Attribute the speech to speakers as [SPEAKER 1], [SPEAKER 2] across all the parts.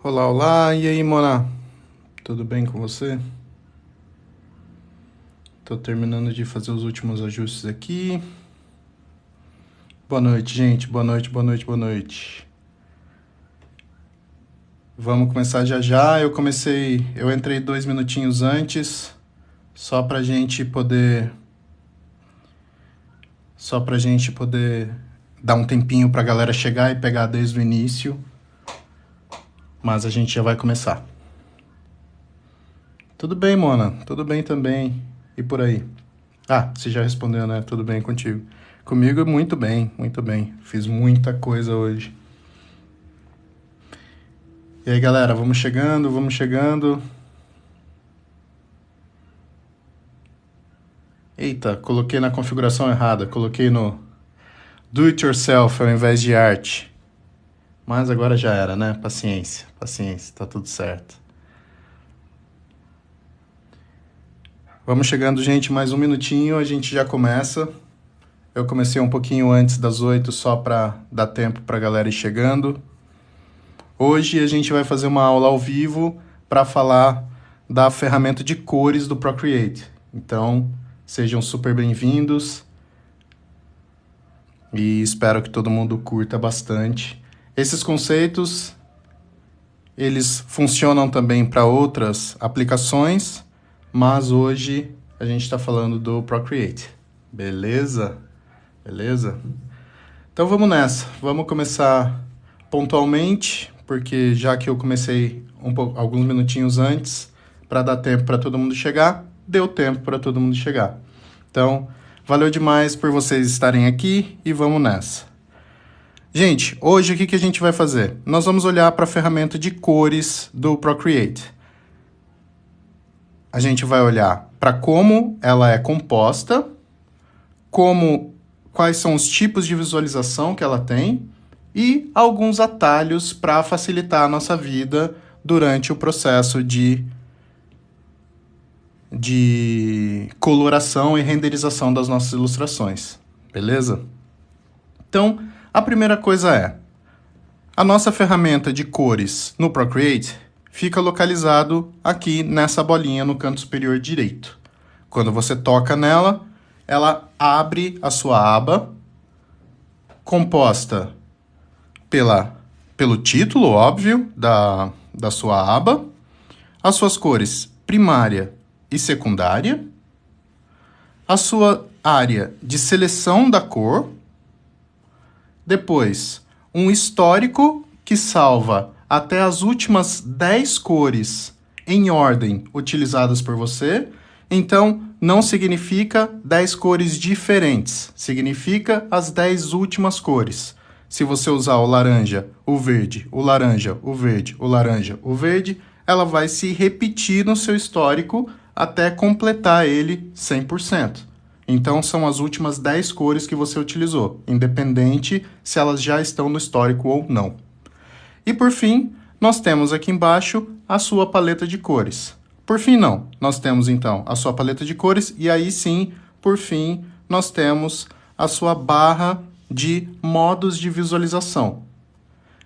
[SPEAKER 1] Olá, olá, e aí, Mona? Tudo bem com você? Tô terminando de fazer os últimos ajustes aqui. Boa noite, gente. Boa noite, boa noite, boa noite. Vamos começar já já. Eu entrei 2 minutinhos antes, só pra gente poder dar um tempinho pra galera chegar e pegar desde o início. Mas a gente já vai começar. Tudo bem, Mona? Tudo bem também. E por aí? Ah, você já respondeu, né? Tudo bem contigo? Comigo, muito bem, muito bem. Fiz muita coisa hoje. E aí, galera, vamos chegando, vamos chegando. Eita, coloquei na configuração errada. Coloquei no Do It Yourself ao invés de arte. Mas agora já era, né? Paciência, paciência, tá tudo certo. Vamos chegando, gente, mais um minutinho, a gente já começa. Eu comecei um pouquinho antes das 8, só para dar tempo para a galera ir chegando. Hoje a gente vai fazer uma aula ao vivo para falar da ferramenta de cores do Procreate. Então, sejam super bem-vindos e espero que todo mundo curta bastante. Esses conceitos, eles funcionam também para outras aplicações, mas hoje a gente está falando do Procreate. Beleza? Beleza? Então vamos nessa. Vamos começar pontualmente, porque já que eu comecei alguns minutinhos antes, para dar tempo para todo mundo chegar, deu tempo para todo mundo chegar. Então, valeu demais por vocês estarem aqui e vamos nessa. Gente, hoje o que a gente vai fazer? Nós vamos olhar para a ferramenta de cores do Procreate. A gente vai olhar para como ela é composta, quais são os tipos de visualização que ela tem e alguns atalhos para facilitar a nossa vida durante o processo de coloração e renderização das nossas ilustrações. Beleza? Então, a primeira coisa é, a nossa ferramenta de cores no Procreate fica localizado aqui nessa bolinha no canto superior direito. Quando você toca nela, ela abre a sua aba, composta pelo título, óbvio, da sua aba, as suas cores primária e secundária, a sua área de seleção da cor, depois um histórico que salva até as últimas 10 cores em ordem utilizadas por você. Então, não significa 10 cores diferentes, significa as 10 últimas cores. Se você usar o laranja, o verde, o laranja, o verde, o laranja, o verde, ela vai se repetir no seu histórico até completar ele 100%. Então, são as últimas 10 cores que você utilizou, independente se elas já estão no histórico ou não. E, por fim, nós temos aqui embaixo a sua paleta de cores. Por fim, não. Nós temos, então, a sua paleta de cores e aí, sim, por fim, nós temos a sua barra de modos de visualização.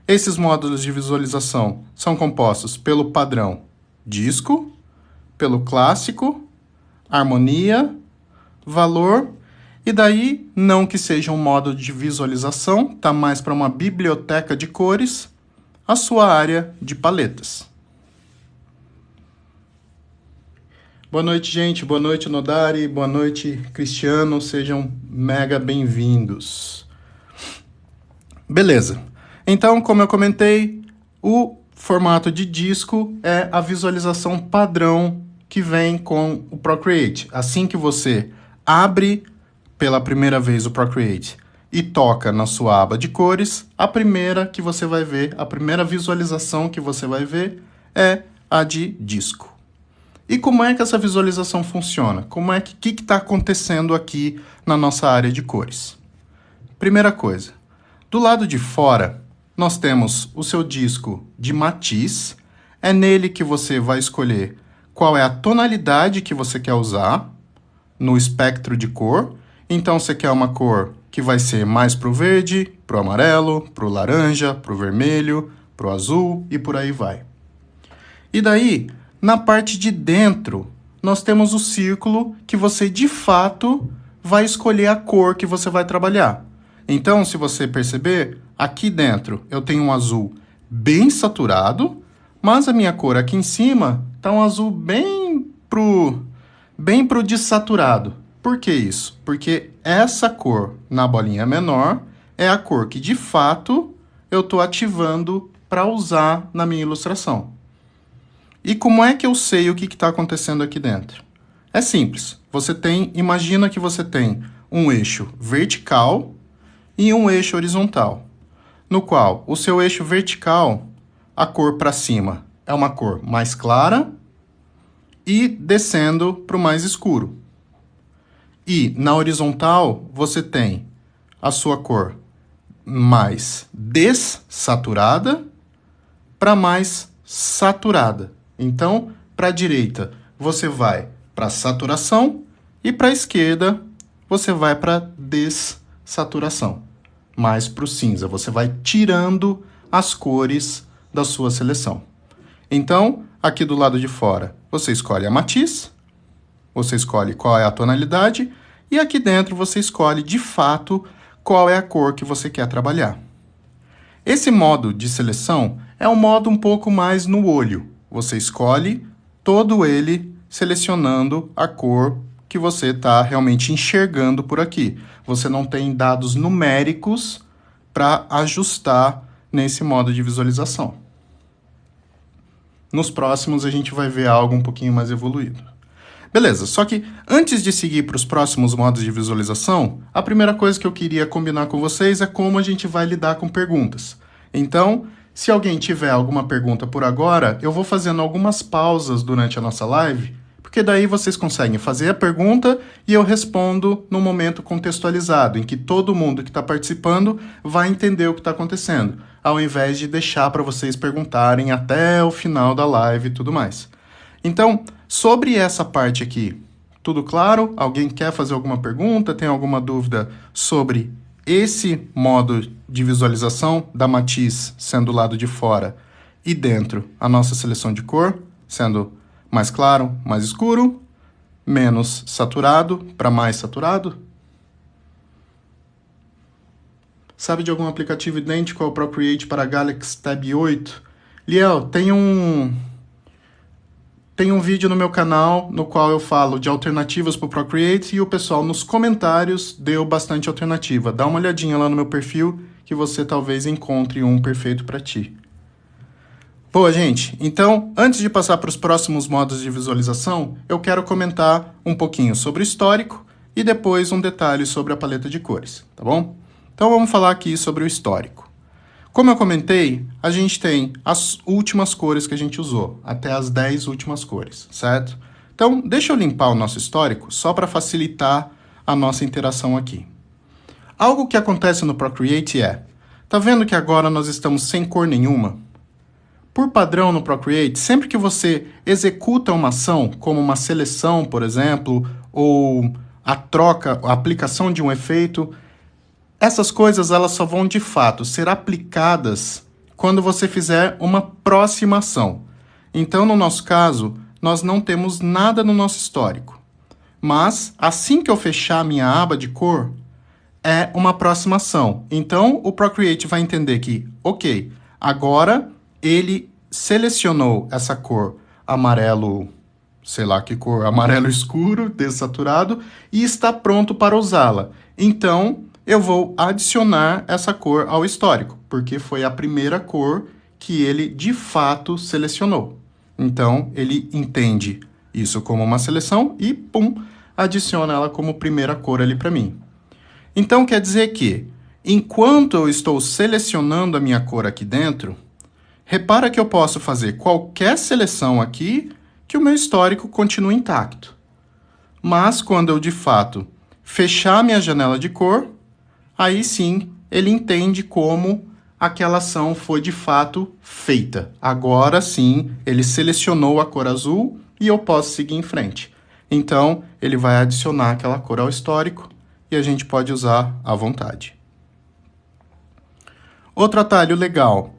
[SPEAKER 1] Esses módulos de visualização são compostos pelo padrão disco, pelo clássico, harmonia, valor, e daí, não que seja um modo de visualização, tá mais para uma biblioteca de cores, a sua área de paletas. Boa noite, gente. Boa noite, Nodari. Boa noite, Cristiano. Sejam mega bem-vindos. Beleza. Então, como eu comentei, o formato de disco é a visualização padrão que vem com o Procreate. Assim que você abre pela primeira vez o Procreate e toca na sua aba de cores, a primeira que você vai ver, a primeira visualização que você vai ver é a de disco. E como é que essa visualização funciona? O que está acontecendo aqui na nossa área de cores? Primeira coisa, Do lado de fora, nós temos o seu disco de matiz. É nele que você vai escolher qual é a tonalidade que você quer usar no espectro de cor. Então, você quer uma cor que vai ser mais para o verde, para o amarelo, para o laranja, para o vermelho, para o azul e por aí vai. E daí, na parte de dentro, nós temos o círculo que você, de fato, vai escolher a cor que você vai trabalhar. Então, se você perceber, aqui dentro eu tenho um azul bem saturado, mas a minha cor aqui em cima está um azul bem pro desaturado. Por que isso? Porque essa cor na bolinha menor é a cor que, de fato, eu estou ativando para usar na minha ilustração. E como é que eu sei o que está acontecendo aqui dentro? É simples. Imagina que você tem um eixo vertical e um eixo horizontal, no qual o seu eixo vertical, a cor para cima é uma cor mais clara e descendo para o mais escuro. E na horizontal, você tem a sua cor mais dessaturada para mais saturada. Então, para a direita, você vai para saturação e para a esquerda, você vai para dessaturação. Mais para o cinza, você vai tirando as cores da sua seleção. Então, aqui do lado de fora, você escolhe a matiz, você escolhe qual é a tonalidade, e aqui dentro você escolhe, de fato, qual é a cor que você quer trabalhar. Esse modo de seleção é um modo um pouco mais no olho. Você escolhe todo ele selecionando a cor que você está realmente enxergando por aqui. Você não tem dados numéricos para ajustar nesse modo de visualização. Nos próximos a gente vai ver algo um pouquinho mais evoluído. Beleza, só que antes de seguir para os próximos modos de visualização, a primeira coisa que eu queria combinar com vocês é como a gente vai lidar com perguntas. Então, se alguém tiver alguma pergunta por agora, eu vou fazendo algumas pausas durante a nossa live, porque daí vocês conseguem fazer a pergunta e eu respondo num momento contextualizado, em que todo mundo que está participando vai entender o que está acontecendo, ao invés de deixar para vocês perguntarem até o final da live e tudo mais. Então, sobre essa parte aqui, tudo claro? Alguém quer fazer alguma pergunta? Tem alguma dúvida sobre esse modo de visualização da matiz sendo do lado de fora e dentro a nossa seleção de cor, sendo mais claro, mais escuro, menos saturado para mais saturado? Sabe de algum aplicativo idêntico ao Procreate para Galaxy Tab 8? Liel, tem um vídeo no meu canal no qual eu falo de alternativas para o Procreate e o pessoal nos comentários deu bastante alternativa. Dá uma olhadinha lá no meu perfil que você talvez encontre um perfeito para ti. Boa, gente. Então, antes de passar para os próximos modos de visualização, eu quero comentar um pouquinho sobre o histórico e depois um detalhe sobre a paleta de cores, tá bom? Então, vamos falar aqui sobre o histórico. Como eu comentei, a gente tem as últimas cores que a gente usou, até as 10 últimas cores, certo? Então, deixa eu limpar o nosso histórico só para facilitar a nossa interação aqui. Algo que acontece no Procreate tá vendo que agora nós estamos sem cor nenhuma? Por padrão no Procreate, sempre que você executa uma ação, como uma seleção, por exemplo, ou a aplicação de um efeito, essas coisas elas só vão, de fato, ser aplicadas quando você fizer uma próxima ação. Então, no nosso caso, nós não temos nada no nosso histórico. Mas, assim que eu fechar a minha aba de cor, é uma próxima ação. Então, o Procreate vai entender que, ok, agora ele selecionou essa cor amarelo, sei lá que cor, amarelo escuro, dessaturado, e está pronto para usá-la. Então, eu vou adicionar essa cor ao histórico, porque foi a primeira cor que ele, de fato, selecionou. Então, ele entende isso como uma seleção e, pum, adiciona ela como primeira cor ali para mim. Então, quer dizer que, enquanto eu estou selecionando a minha cor aqui dentro, repara que eu posso fazer qualquer seleção aqui que o meu histórico continua intacto. Mas, quando eu, de fato, fechar minha janela de cor, aí sim, ele entende como aquela ação foi de fato feita. Agora sim, ele selecionou a cor azul e eu posso seguir em frente. Então, ele vai adicionar aquela cor ao histórico e a gente pode usar à vontade. Outro atalho legal,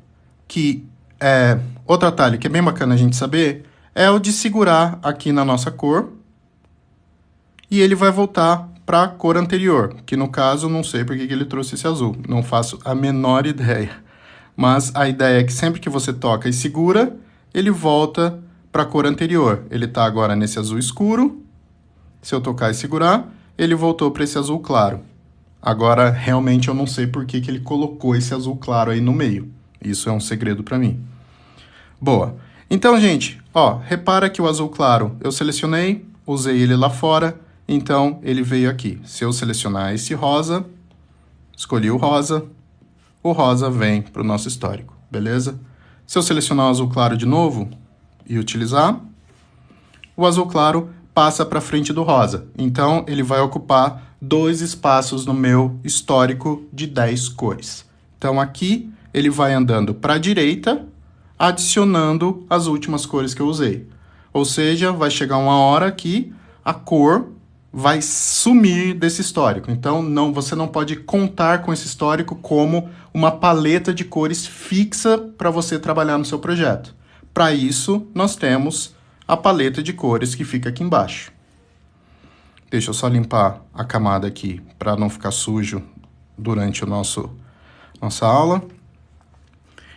[SPEAKER 1] outro atalho que é bem bacana a gente saber, é o de segurar aqui na nossa cor e ele vai voltar para a cor anterior, que no caso não sei porque que ele trouxe esse azul, não faço a menor ideia. Mas a ideia é que sempre que você toca e segura, ele volta para a cor anterior. Ele está agora nesse azul escuro, se eu tocar e segurar, ele voltou para esse azul claro. Agora, realmente, eu não sei por que ele colocou esse azul claro aí no meio. Isso é um segredo para mim. Boa. Então, gente, ó, repara que o azul claro eu selecionei, usei ele lá fora, então ele veio aqui. Se eu selecionar esse rosa, escolhi o rosa vem para o nosso histórico, beleza? Se eu selecionar o azul claro de novo e utilizar, o azul claro passa para frente do rosa. Então, ele vai ocupar 2 espaços no meu histórico de 10 cores. Então, aqui, ele vai andando para a direita, adicionando as últimas cores que eu usei. Ou seja, vai chegar uma hora que a cor vai sumir desse histórico. Então, você não pode contar com esse histórico como uma paleta de cores fixa para você trabalhar no seu projeto. Para isso, nós temos a paleta de cores que fica aqui embaixo. Deixa eu só limpar a camada aqui para não ficar sujo durante nossa aula.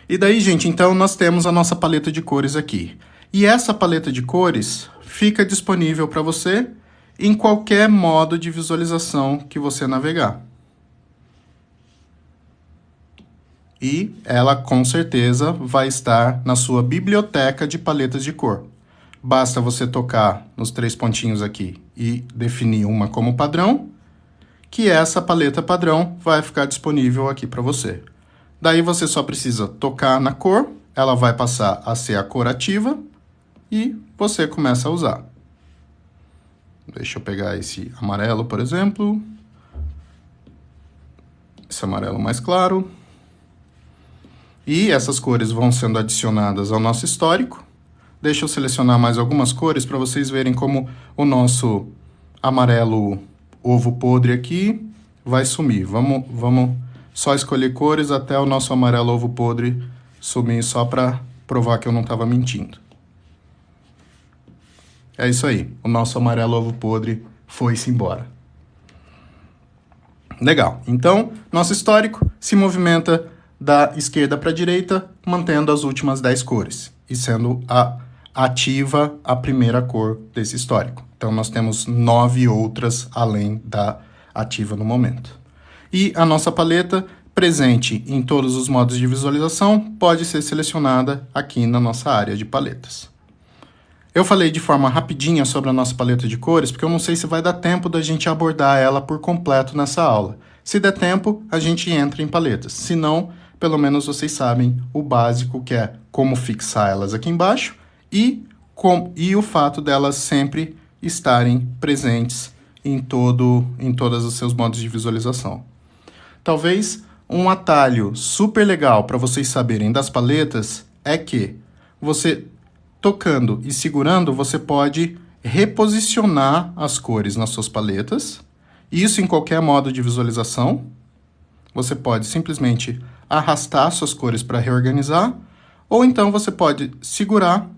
[SPEAKER 1] E daí, gente, então nós temos a nossa paleta de cores aqui. E essa paleta de cores fica disponível para você em qualquer modo de visualização que você navegar. E ela, com certeza, vai estar na sua biblioteca de paletas de cor. Basta você tocar nos 3 pontinhos aqui e definir uma como padrão, que essa paleta padrão vai ficar disponível aqui para você. Daí você só precisa tocar na cor, ela vai passar a ser a cor ativa e você começa a usar. Deixa eu pegar esse amarelo, por exemplo. Esse amarelo mais claro. E essas cores vão sendo adicionadas ao nosso histórico. Deixa eu selecionar mais algumas cores para vocês verem como o nosso amarelo ovo podre aqui vai sumir. Vamos só escolher cores até o nosso amarelo ovo podre sumir, só para provar que eu não estava mentindo. É isso aí, o nosso amarelo ovo podre foi-se embora. Legal, então nosso histórico se movimenta da esquerda para a direita, mantendo as últimas 10 cores e sendo ativa a primeira cor desse histórico. Então nós temos 9 outras além da ativa no momento. E a nossa paleta, presente em todos os modos de visualização, pode ser selecionada aqui na nossa área de paletas. Eu falei de forma rapidinha sobre a nossa paleta de cores, porque eu não sei se vai dar tempo da gente abordar ela por completo nessa aula. Se der tempo, a gente entra em paletas. Se não, pelo menos vocês sabem o básico, que é como fixar elas aqui embaixo e o fato delas sempre estarem presentes em todos os seus modos de visualização. Talvez um atalho super legal para vocês saberem das paletas é que você, tocando e segurando, você pode reposicionar as cores nas suas paletas. Isso em qualquer modo de visualização. Você pode simplesmente arrastar suas cores para reorganizar, ou então você pode segurar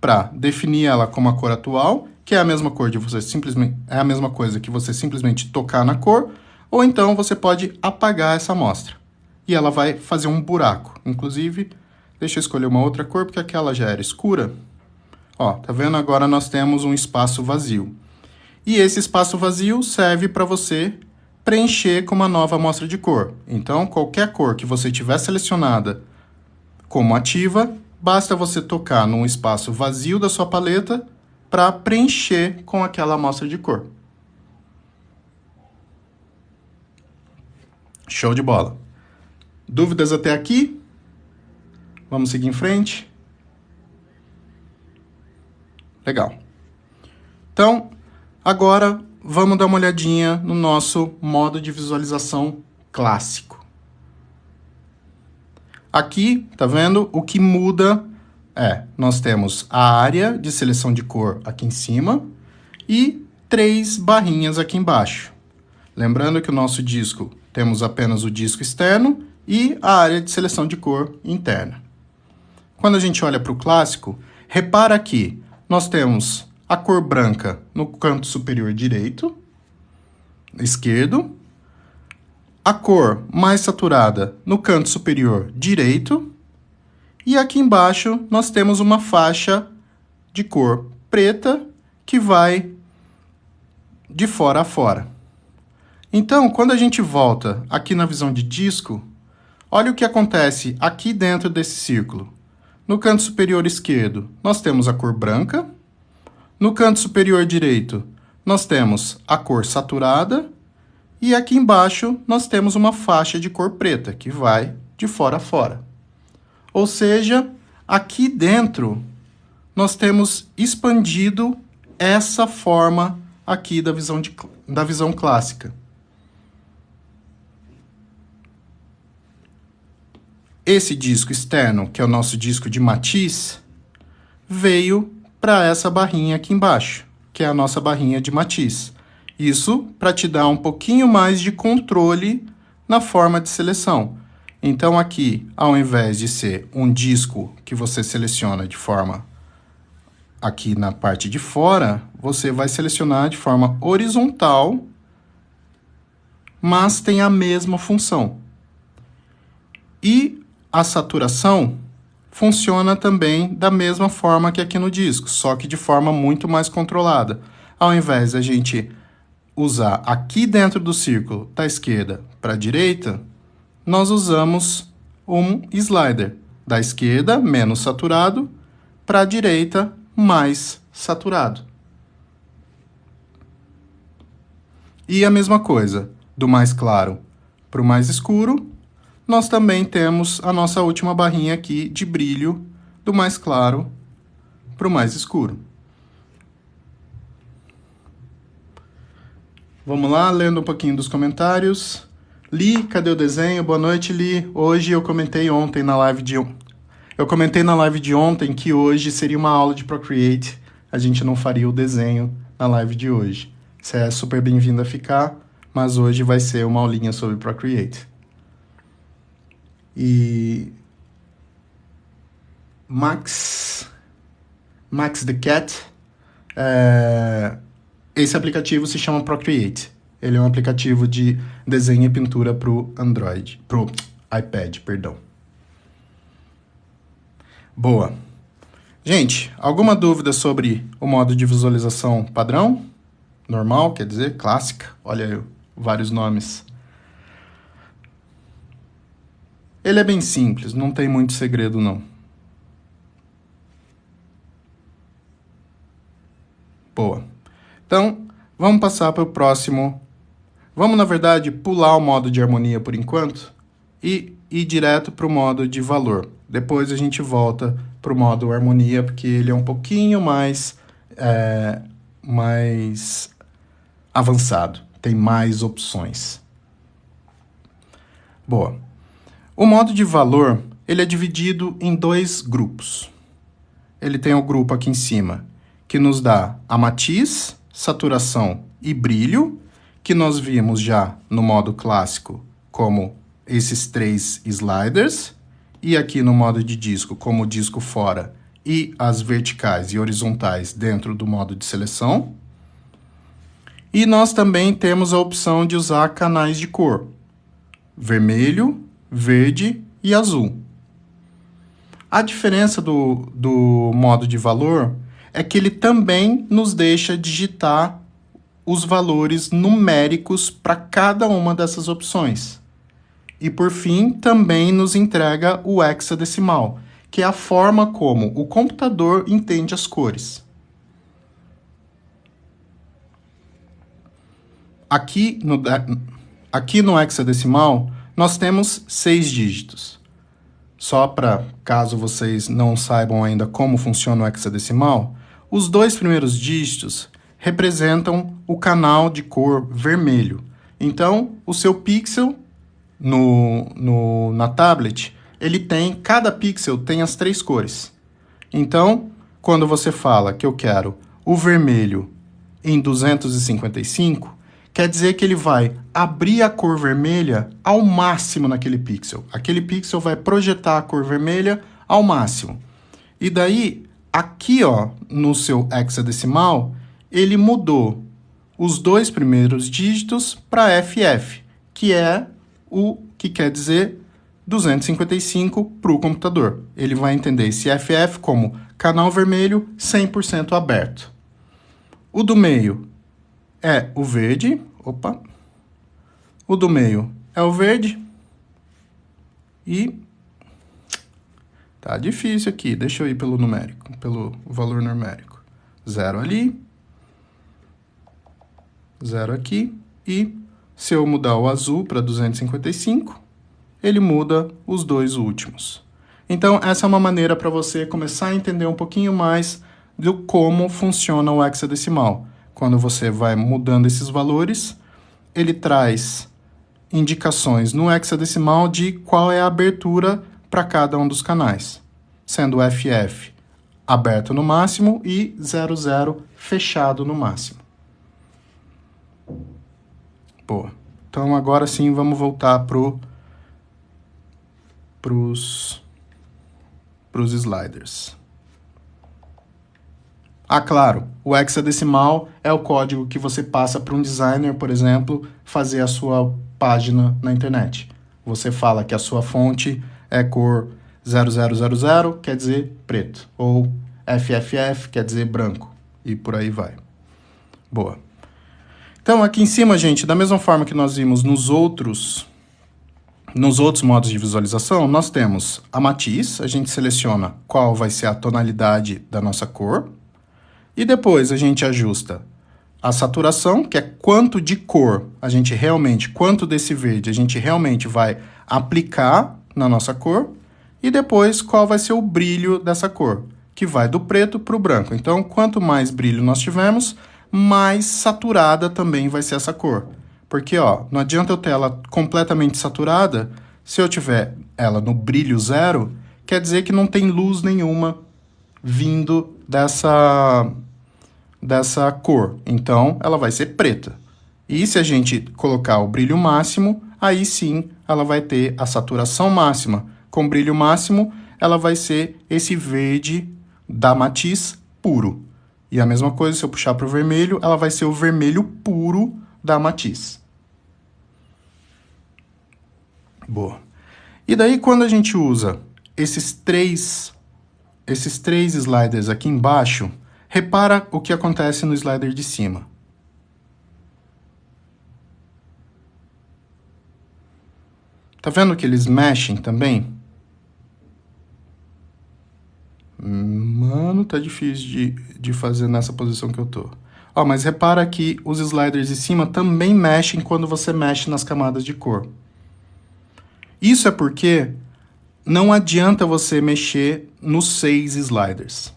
[SPEAKER 1] para definir ela como a cor atual, que é a mesma cor de você simplesmente é a mesma coisa que você simplesmente tocar na cor, ou então você pode apagar essa amostra e ela vai fazer um buraco. Inclusive, deixa eu escolher uma outra cor, porque aquela já era escura. Ó, tá vendo? Agora nós temos um espaço vazio. E esse espaço vazio serve para você preencher com uma nova amostra de cor. Então, qualquer cor que você tiver selecionada como ativa, basta você tocar num espaço vazio da sua paleta para preencher com aquela amostra de cor. Show de bola. Dúvidas até aqui? Vamos seguir em frente? Legal. Então, agora vamos dar uma olhadinha no nosso modo de visualização clássico. Aqui, tá vendo? O que muda nós temos a área de seleção de cor aqui em cima e 3 barrinhas aqui embaixo. Lembrando que o nosso disco, temos apenas o disco externo e a área de seleção de cor interna. Quando a gente olha para o clássico, repara que nós temos a cor branca no canto superior direito, esquerdo, a cor mais saturada no canto superior direito, e aqui embaixo nós temos uma faixa de cor preta que vai de fora a fora. Então, quando a gente volta aqui na visão de disco, olha o que acontece aqui dentro desse círculo. No canto superior esquerdo, nós temos a cor branca. No canto superior direito, nós temos a cor saturada. E aqui embaixo, nós temos uma faixa de cor preta, que vai de fora a fora. Ou seja, aqui dentro, nós temos expandido essa forma aqui da visão clássica. Esse disco externo, que é o nosso disco de matiz, veio para essa barrinha aqui embaixo, que é a nossa barrinha de matiz. Isso para te dar um pouquinho mais de controle na forma de seleção. Então aqui, ao invés de ser um disco que você seleciona de forma aqui na parte de fora, você vai selecionar de forma horizontal, mas tem a mesma função. E a saturação funciona também da mesma forma que aqui no disco, só que de forma muito mais controlada. Ao invés da gente usar aqui dentro do círculo, da esquerda para a direita, nós usamos um slider. Da esquerda, menos saturado, para a direita, mais saturado. E a mesma coisa, do mais claro para o mais escuro, nós também temos a nossa última barrinha aqui de brilho, do mais claro para o mais escuro. Vamos lá, lendo um pouquinho dos comentários. Li, cadê o desenho? Boa noite, Li. Hoje eu comentei ontem na live de ontem que hoje seria uma aula de Procreate. A gente não faria o desenho na live de hoje. Você é super bem-vindo a ficar, mas hoje vai ser uma aulinha sobre Procreate. E Max the Cat, esse aplicativo se chama Procreate. Ele é um aplicativo de desenho e pintura para o iPad, perdão. Boa. Gente, alguma dúvida sobre o modo de visualização padrão? Normal, quer dizer, clássica. Olha aí, vários nomes. Ele é bem simples, não tem muito segredo, não. Boa. Então, vamos passar para o próximo. Vamos, na verdade, pular o modo de harmonia por enquanto e ir direto para o modo de valor. Depois a gente volta para o modo harmonia, porque ele é um pouquinho mais avançado. Tem mais opções. Boa. O modo de valor, ele é dividido em 2 grupos. Ele tem o grupo aqui em cima, que nos dá a matiz, saturação e brilho, que nós vimos já no modo clássico como esses 3 sliders, e aqui no modo de disco como o disco fora e as verticais e horizontais dentro do modo de seleção. E nós também temos a opção de usar canais de cor, vermelho, verde e azul. A diferença do modo de valor é que ele também nos deixa digitar os valores numéricos para cada uma dessas opções. E, por fim, também nos entrega o hexadecimal, que é a forma como o computador entende as cores. Aqui no hexadecimal, nós temos 6 dígitos. Só para, caso vocês não saibam ainda como funciona o hexadecimal, os 2 primeiros dígitos representam o canal de cor vermelho. Então, o seu pixel na tablet cada pixel tem as 3 cores. Então, quando você fala que eu quero o vermelho em 255, quer dizer que ele vai abrir a cor vermelha ao máximo naquele pixel. Aquele pixel vai projetar a cor vermelha ao máximo. E daí, aqui ó, no seu hexadecimal, ele mudou os 2 primeiros dígitos para FF, que é o que quer dizer 255 para o computador. Ele vai entender esse FF como canal vermelho 100% aberto. O do meio é o verde. Opa! O do meio é o verde. E tá difícil aqui. Deixa eu ir pelo numérico, pelo valor numérico. 0 ali. 0 aqui. E se eu mudar o azul para 255, ele muda os 2 últimos. Então, essa é uma maneira para você começar a entender um pouquinho mais de como funciona o hexadecimal. Quando você vai mudando esses valores, ele traz indicações no hexadecimal de qual é a abertura para cada um dos canais, sendo o FF aberto no máximo e 00 fechado no máximo. Boa. Então, agora sim, vamos voltar pros sliders. Ah, claro, o hexadecimal é o código que você passa para um designer, por exemplo, fazer a sua página na internet. Você fala que a sua fonte é cor 0000, quer dizer preto, ou FFF, quer dizer branco, e por aí vai. Boa. Então, aqui em cima, gente, da mesma forma que nós vimos nos outros modos de visualização, nós temos a matiz, a gente seleciona qual vai ser a tonalidade da nossa cor, e depois a gente ajusta a saturação, que é quanto de cor quanto desse verde a gente realmente vai aplicar na nossa cor, e depois qual vai ser o brilho dessa cor, que vai do preto para o branco. Então, quanto mais brilho nós tivermos, mais saturada também vai ser essa cor. Porque, ó, não adianta eu ter ela completamente saturada, se eu tiver ela no brilho 0, quer dizer que não tem luz nenhuma vindo dessa cor. Então, ela vai ser preta. E se a gente colocar o brilho máximo, aí sim ela vai ter a saturação máxima. Com brilho máximo, ela vai ser esse verde da matiz puro. E a mesma coisa, se eu puxar para o vermelho, ela vai ser o vermelho puro da matiz. Boa. E daí, quando a gente usa esses três sliders aqui embaixo, repara o que acontece no slider de cima. Tá vendo que eles mexem também? Mano, tá difícil de fazer nessa posição que eu tô. Ó, mas repara que os sliders de cima também mexem quando você mexe nas camadas de cor. Isso é porque não adianta você mexer nos 6 sliders.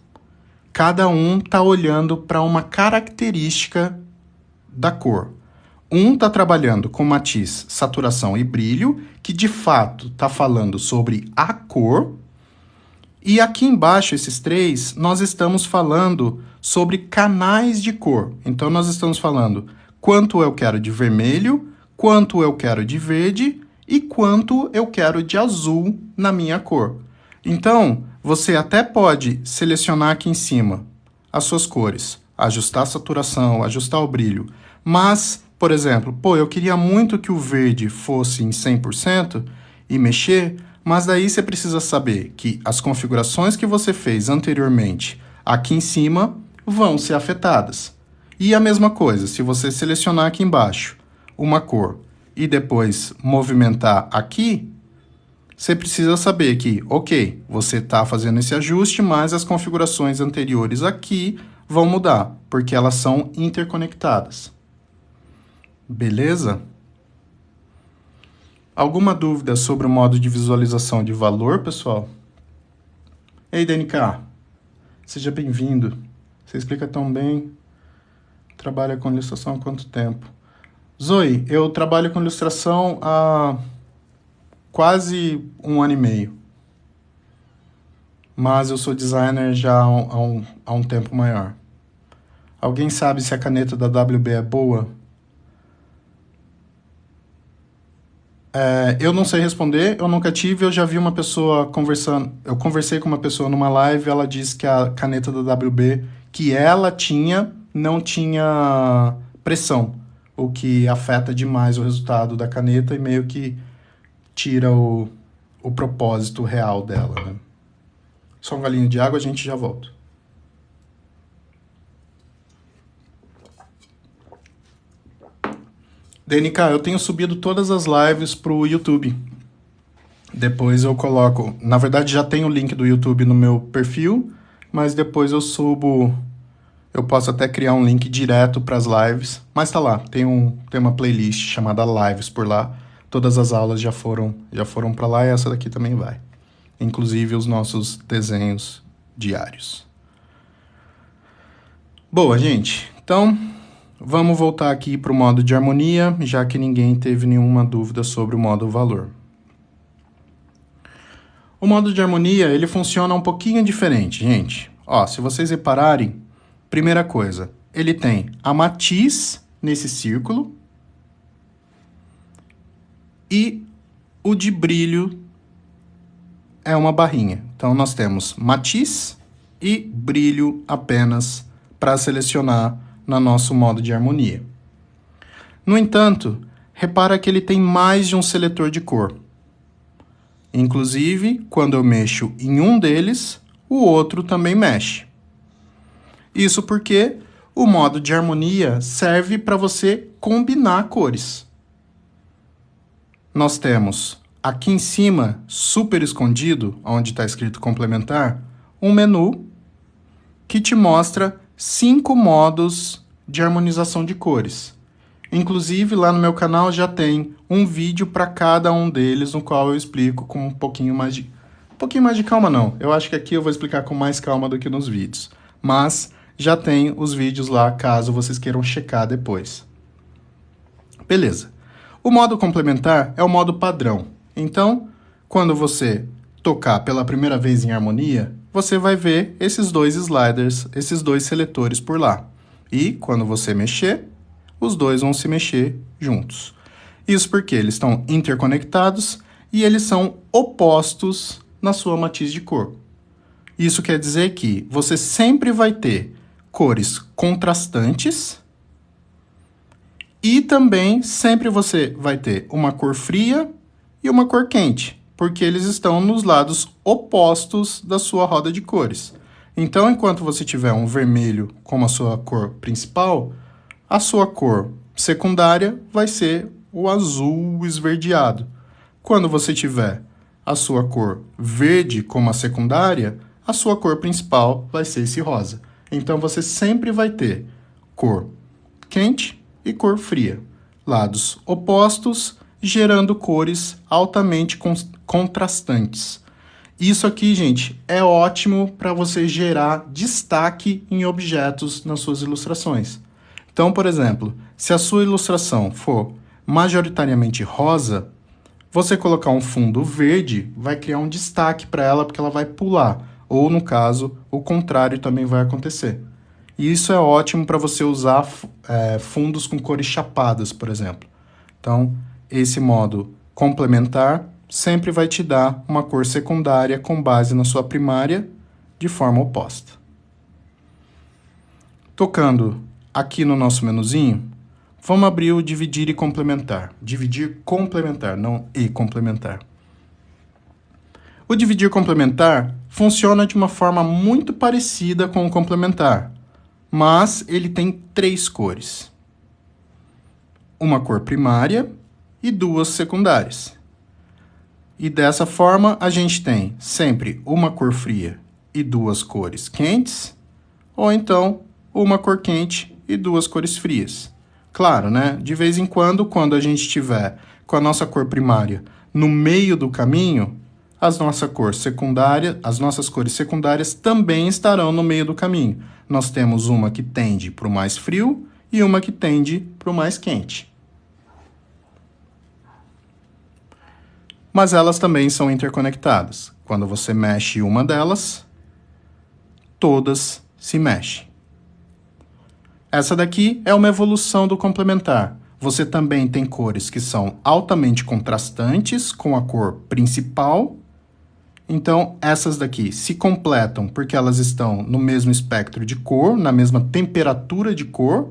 [SPEAKER 1] Cada um tá olhando para uma característica da cor. Um está trabalhando com matiz, saturação e brilho, que de fato está falando sobre a cor. E aqui embaixo, esses 3, nós estamos falando sobre canais de cor. Então, nós estamos falando quanto eu quero de vermelho, quanto eu quero de verde e quanto eu quero de azul na minha cor. Então, você até pode selecionar aqui em cima as suas cores, ajustar a saturação, ajustar o brilho, mas, por exemplo, eu queria muito que o verde fosse em 100% e mexer, mas daí você precisa saber que as configurações que você fez anteriormente aqui em cima vão ser afetadas. E a mesma coisa, se você selecionar aqui embaixo uma cor e depois movimentar aqui, você precisa saber que, ok, você está fazendo esse ajuste, mas as configurações anteriores aqui vão mudar, porque elas são interconectadas. Beleza? Alguma dúvida sobre o modo de visualização de valor, pessoal? Ei, DNK, seja bem-vindo. Você explica tão bem. Trabalha com ilustração há quanto tempo? Zoe, eu trabalho com ilustração há quase 1 ano e meio. mas eu sou designer já há um tempo maior. Alguém sabe se a caneta da WB é boa? Eu não sei responder, eu nunca tive, eu já vi uma pessoa conversando, eu conversei com uma pessoa numa live, ela disse que a caneta da WB que ela tinha, não tinha pressão, o que afeta demais o resultado da caneta e meio que tira o propósito real dela, né? Só um golinho de água, a gente já volta. DNK, eu tenho subido todas as lives pro YouTube. Depois eu coloco... Na verdade, já tem o link do YouTube no meu perfil, mas depois eu subo... Eu posso até criar um link direto para as lives, mas tá lá. Tem uma playlist chamada Lives por lá. Todas as aulas já foram para lá e essa daqui também vai. Inclusive os nossos desenhos diários. Boa, gente. Então... Vamos voltar aqui para o modo de harmonia, já que ninguém teve nenhuma dúvida sobre o modo valor. O modo de harmonia, ele funciona um pouquinho diferente, gente. Ó, se vocês repararem, primeira coisa, ele tem a matiz nesse círculo e o de brilho é uma barrinha. Então, nós temos matiz e brilho apenas para selecionar no nosso modo de harmonia. No entanto, repara que ele tem mais de um seletor de cor. Inclusive, quando eu mexo em um deles, o outro também mexe. Isso porque o modo de harmonia serve para você combinar cores. Nós temos aqui em cima, super escondido, onde está escrito complementar, um menu que te mostra 5 modos de harmonização de cores. Inclusive, lá no meu canal já tem um vídeo para cada um deles, no qual eu explico com um pouquinho mais de calma, não. Eu acho que aqui eu vou explicar com mais calma do que nos vídeos. Mas já tem os vídeos lá, caso vocês queiram checar depois. Beleza. O modo complementar é o modo padrão. Então, quando você tocar pela primeira vez em harmonia, você vai ver esses dois sliders, esses dois seletores por lá. E, quando você mexer, os dois vão se mexer juntos. Isso porque eles estão interconectados e eles são opostos na sua matiz de cor. Isso quer dizer que você sempre vai ter cores contrastantes e também sempre você vai ter uma cor fria e uma cor quente, porque eles estão nos lados opostos da sua roda de cores. Então, enquanto você tiver um vermelho como a sua cor principal, a sua cor secundária vai ser o azul esverdeado. Quando você tiver a sua cor verde como a secundária, a sua cor principal vai ser esse rosa. Então, você sempre vai ter cor quente e cor fria, lados opostos, gerando cores altamente contrastantes. Isso aqui, gente, é ótimo para você gerar destaque em objetos nas suas ilustrações. Então, por exemplo, se a sua ilustração for majoritariamente rosa, você colocar um fundo verde vai criar um destaque para ela, porque ela vai pular. Ou, no caso, o contrário também vai acontecer. E isso é ótimo para você usar fundos com cores chapadas, por exemplo. Então, esse modo complementar sempre vai te dar uma cor secundária com base na sua primária de forma oposta. Tocando aqui no nosso menuzinho, vamos abrir o dividir e complementar. Dividir complementar, não e complementar. O dividir complementar funciona de uma forma muito parecida com o complementar, mas ele tem 3 cores. Uma cor primária e 2 secundárias. E dessa forma, a gente tem sempre uma cor fria e 2 cores quentes, ou então uma cor quente e 2 cores frias. Claro, né? De vez em quando a gente estiver com a nossa cor primária no meio do caminho, as nossas cores secundárias também estarão no meio do caminho. Nós temos uma que tende para o mais frio e uma que tende para o mais quente. Mas elas também são interconectadas. Quando você mexe uma delas, todas se mexem. Essa daqui é uma evolução do complementar. Você também tem cores que são altamente contrastantes com a cor principal. Então, essas daqui se completam porque elas estão no mesmo espectro de cor, na mesma temperatura de cor,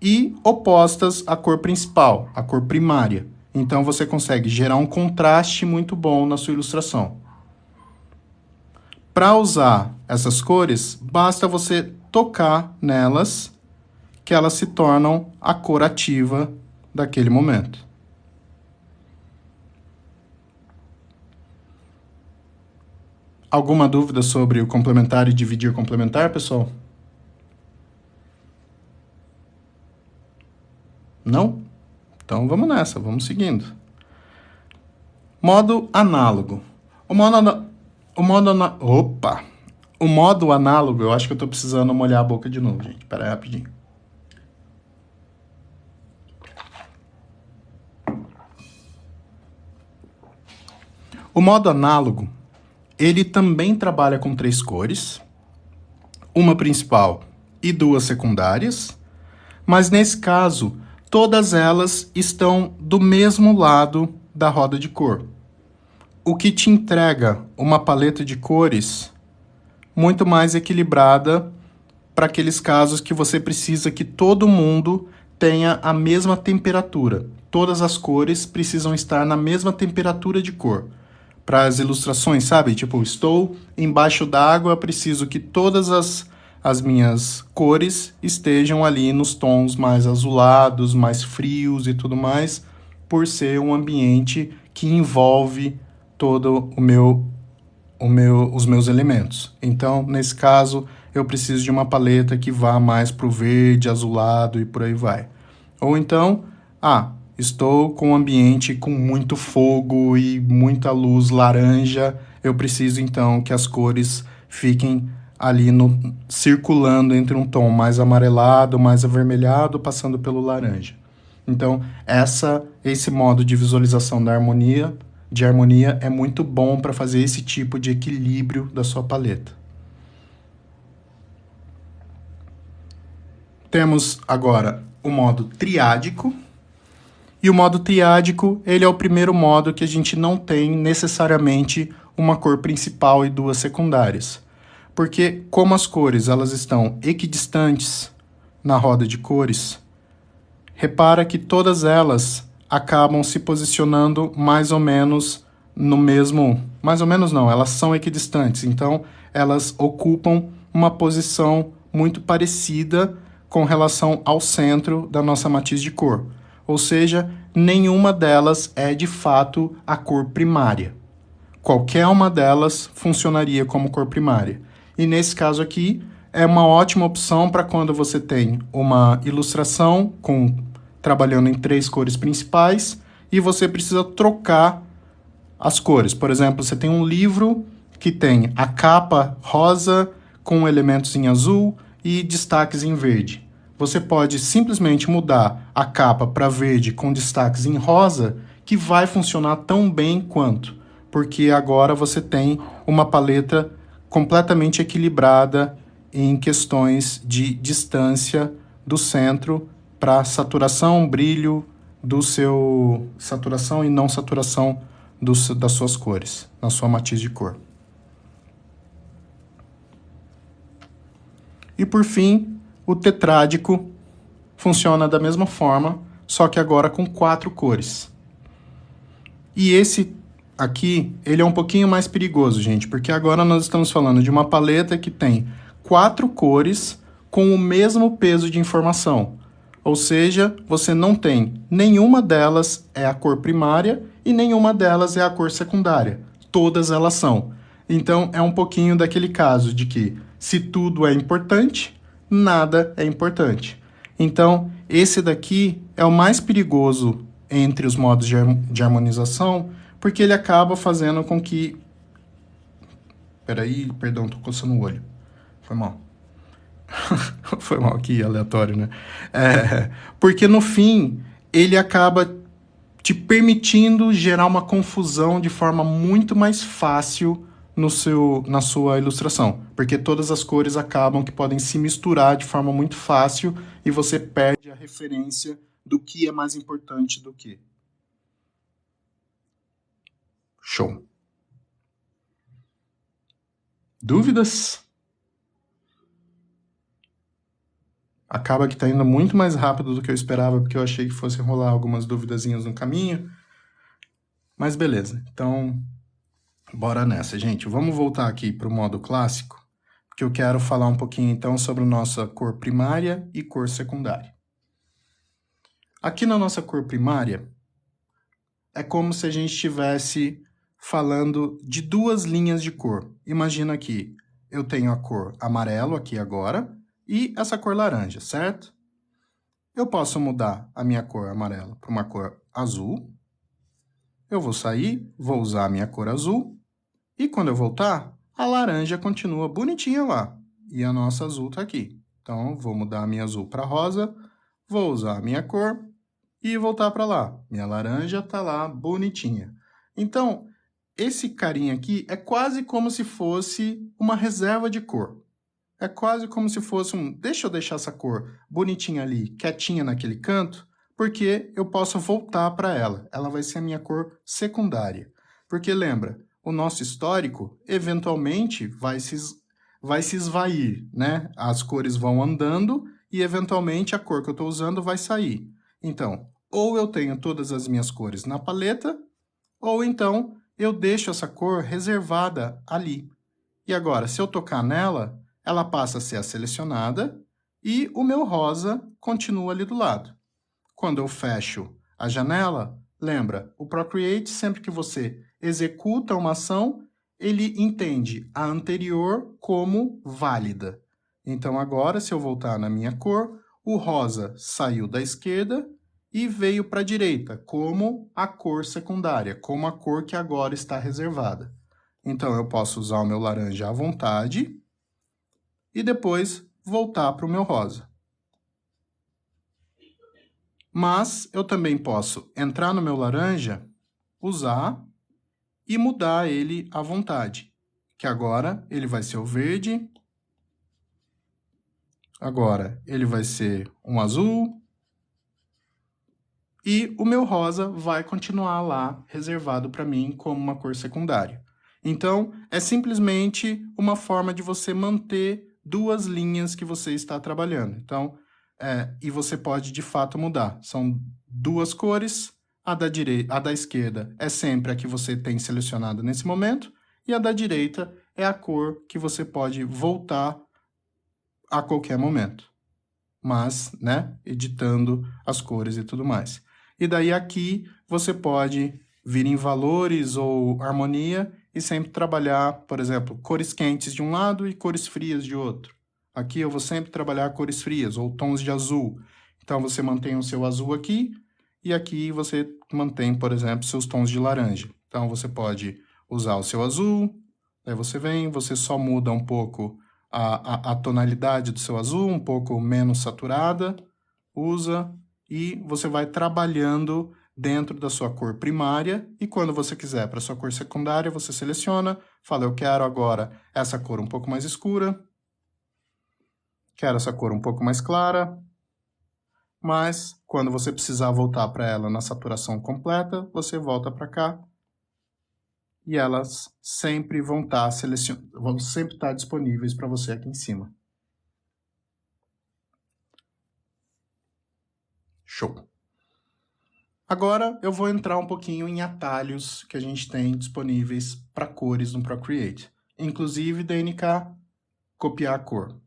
[SPEAKER 1] e opostas à cor principal, à cor primária. Então, você consegue gerar um contraste muito bom na sua ilustração. Para usar essas cores, basta você tocar nelas, que elas se tornam a cor ativa daquele momento. Alguma dúvida sobre o complementar e dividir complementar, pessoal? Não? Então vamos nessa, vamos seguindo. Modo análogo. O modo análogo, eu acho que eu estou precisando molhar a boca de novo, gente. Espera aí rapidinho. O modo análogo, ele também trabalha com 3 cores, uma principal e 2 secundárias, mas nesse caso, todas elas estão do mesmo lado da roda de cor, o que te entrega uma paleta de cores muito mais equilibrada para aqueles casos que você precisa que todo mundo tenha a mesma temperatura. Todas as cores precisam estar na mesma temperatura de cor. Para as ilustrações, sabe? Tipo, estou embaixo d'água, preciso que todas as minhas cores estejam ali nos tons mais azulados, mais frios e tudo mais, por ser um ambiente que envolve todo os meus elementos. Então, nesse caso, eu preciso de uma paleta que vá mais para o verde, azulado e por aí vai. Ou então, estou com um ambiente com muito fogo e muita luz laranja, eu preciso então que as cores fiquem ali circulando entre um tom mais amarelado, mais avermelhado, passando pelo laranja. Então, esse modo de visualização da harmonia é muito bom para fazer esse tipo de equilíbrio da sua paleta. Temos agora o modo triádico. E o modo triádico, ele é o primeiro modo que a gente não tem necessariamente uma cor principal e 2 secundárias. Porque como as cores elas estão equidistantes na roda de cores, repara que todas elas acabam se posicionando mais ou menos no mesmo... Mais ou menos não, elas são equidistantes. Então, elas ocupam uma posição muito parecida com relação ao centro da nossa matiz de cor. Ou seja, nenhuma delas é de fato a cor primária. Qualquer uma delas funcionaria como cor primária. E nesse caso aqui, é uma ótima opção para quando você tem uma ilustração trabalhando em 3 cores principais e você precisa trocar as cores. Por exemplo, você tem um livro que tem a capa rosa com elementos em azul e destaques em verde. Você pode simplesmente mudar a capa para verde com destaques em rosa, que vai funcionar tão bem quanto, porque agora você tem uma paleta completamente equilibrada em questões de distância do centro para saturação, brilho saturação e não saturação das suas cores, na sua matiz de cor. E por fim, o tetrádico funciona da mesma forma, só que agora com 4 cores. E esse aqui, ele é um pouquinho mais perigoso, gente, porque agora nós estamos falando de uma paleta que tem 4 cores com o mesmo peso de informação. Ou seja, você não tem nenhuma delas é a cor primária e nenhuma delas é a cor secundária. Todas elas são. Então, é um pouquinho daquele caso de que se tudo é importante, nada é importante. Então, esse daqui é o mais perigoso entre os modos de harmonização, porque ele acaba fazendo com que... Perdão, tô coçando o olho. Foi mal. Foi mal aqui, aleatório, né? Porque no fim, ele acaba te permitindo gerar uma confusão de forma muito mais fácil na sua ilustração, porque todas as cores acabam que podem se misturar de forma muito fácil e você perde a referência do que é mais importante do que. Show. Dúvidas? Acaba que está indo muito mais rápido do que eu esperava, porque eu achei que fosse rolar algumas duvidazinhas no caminho. Mas beleza, então bora nessa, gente. Vamos voltar aqui para o modo clássico, porque eu quero falar um pouquinho então sobre nossa cor primária e cor secundária. Aqui na nossa cor primária, é como se a gente estivesse falando de duas linhas de cor. Imagina aqui, eu tenho a cor amarelo aqui agora e essa cor laranja, certo? Eu posso mudar a minha cor amarela para uma cor azul. Eu vou sair, vou usar a minha cor azul. E quando eu voltar, a laranja continua bonitinha lá. E a nossa azul está aqui. Então, vou mudar a minha azul para rosa. Vou usar a minha cor e voltar para lá. Minha laranja está lá bonitinha. Então, esse carinha aqui é quase como se fosse uma reserva de cor. É quase como se fosse deixa eu deixar essa cor bonitinha ali, quietinha naquele canto, porque eu posso voltar para ela. Ela vai ser a minha cor secundária. Porque lembra, o nosso histórico eventualmente vai se esvair, né? As cores vão andando e eventualmente a cor que eu estou usando vai sair. Então, ou eu tenho todas as minhas cores na paleta, ou então eu deixo essa cor reservada ali. E agora, se eu tocar nela, ela passa a ser a selecionada e o meu rosa continua ali do lado. Quando eu fecho a janela, lembra, o Procreate, sempre que você executa uma ação, ele entende a anterior como válida. Então agora, se eu voltar na minha cor, o rosa saiu da esquerda e veio para a direita, como a cor secundária, como a cor que agora está reservada. Então eu posso usar o meu laranja à vontade e depois voltar para o meu rosa. Mas eu também posso entrar no meu laranja, usar e mudar ele à vontade. Que agora ele vai ser o verde, agora ele vai ser um azul e o meu rosa vai continuar lá reservado para mim como uma cor secundária. Então, é simplesmente uma forma de você manter duas linhas que você está trabalhando. Então, e você pode, de fato, mudar. São duas cores, a da esquerda é sempre a que você tem selecionado nesse momento, e a da direita é a cor que você pode voltar a qualquer momento. Mas, né, editando as cores e tudo mais. E daí aqui você pode vir em valores ou harmonia e sempre trabalhar, por exemplo, cores quentes de um lado e cores frias de outro. Aqui eu vou sempre trabalhar cores frias ou tons de azul. Então você mantém o seu azul aqui e aqui você mantém, por exemplo, seus tons de laranja. Então você pode usar o seu azul, aí você vem, você só muda um pouco a tonalidade do seu azul, um pouco menos saturada, usa e você vai trabalhando dentro da sua cor primária e quando você quiser para sua cor secundária, você seleciona, fala, eu quero agora essa cor um pouco mais escura, quero essa cor um pouco mais clara, mas quando você precisar voltar para ela na saturação completa, você volta para cá e elas sempre vão sempre estar disponíveis para você aqui em cima. Show! Agora eu vou entrar um pouquinho em atalhos que a gente tem disponíveis para cores no Procreate. Inclusive, DNK, copiar a cor.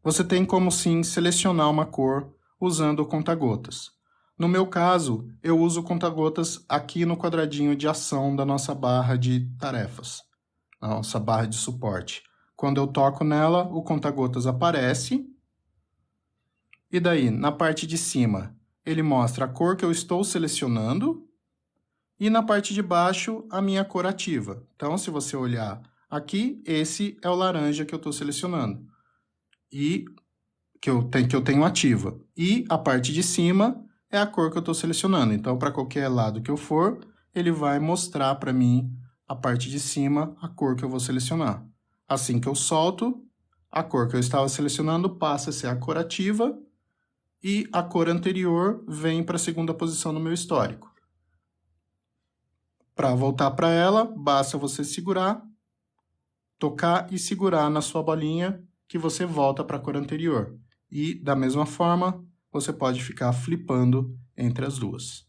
[SPEAKER 1] Você tem como sim selecionar uma cor usando o conta-gotas. No meu caso, eu uso o conta-gotas aqui no quadradinho de ação da nossa barra de tarefas, nossa barra de suporte. Quando eu toco nela, o conta-gotas aparece. E daí, na parte de cima, ele mostra a cor que eu estou selecionando. E na parte de baixo, a minha cor ativa. Então, se você olhar aqui, esse é o laranja que eu estou selecionando. E que eu tenho ativa. E a parte de cima é a cor que eu estou selecionando. Então, para qualquer lado que eu for, ele vai mostrar para mim a parte de cima, a cor que eu vou selecionar. Assim que eu solto, a cor que eu estava selecionando passa a ser a cor ativa e a cor anterior vem para a segunda posição no meu histórico. Para voltar para ela, basta você segurar, tocar e segurar na sua bolinha que você volta para a cor anterior. E, da mesma forma, você pode ficar flipando entre as duas.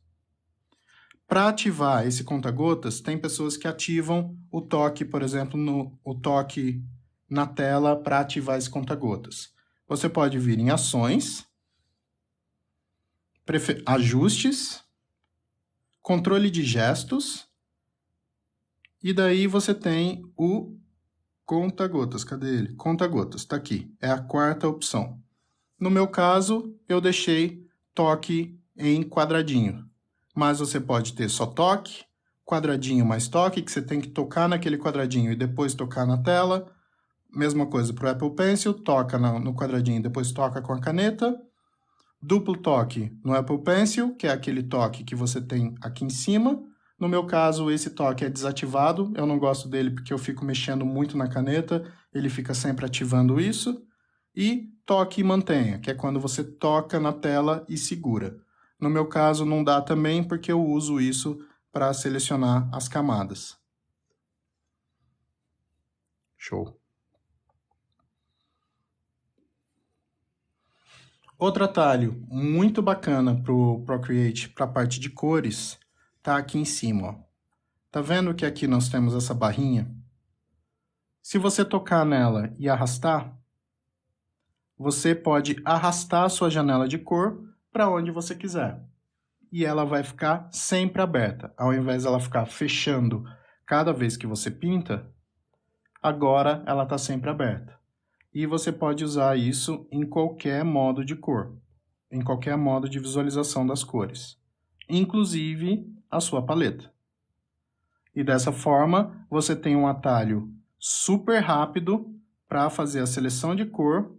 [SPEAKER 1] Para ativar esse conta-gotas, tem pessoas que ativam o toque, por exemplo, o toque na tela para ativar esse conta-gotas. Você pode vir em ações, ajustes, controle de gestos, e daí você tem o conta-gotas. Cadê ele? Conta-gotas, está aqui. É a quarta opção. No meu caso, eu deixei toque em quadradinho. Mas você pode ter só toque, quadradinho mais toque, que você tem que tocar naquele quadradinho e depois tocar na tela. Mesma coisa para o Apple Pencil, toca no quadradinho e depois toca com a caneta. Duplo toque no Apple Pencil, que é aquele toque que você tem aqui em cima. No meu caso, esse toque é desativado. Eu não gosto dele porque eu fico mexendo muito na caneta. Ele fica sempre ativando isso. E toque e mantenha, que é quando você toca na tela e segura. No meu caso, não dá também porque eu uso isso para selecionar as camadas. Show. Outro atalho muito bacana para o Procreate, para a parte de cores, tá aqui em cima. Ó. Tá vendo que aqui nós temos essa barrinha? Se você tocar nela e arrastar, você pode arrastar a sua janela de cor para onde você quiser. E ela vai ficar sempre aberta. Ao invés dela ficar fechando cada vez que você pinta, agora ela está sempre aberta. E você pode usar isso em qualquer modo de cor, em qualquer modo de visualização das cores, inclusive a sua paleta. E dessa forma, você tem um atalho super rápido para fazer a seleção de cor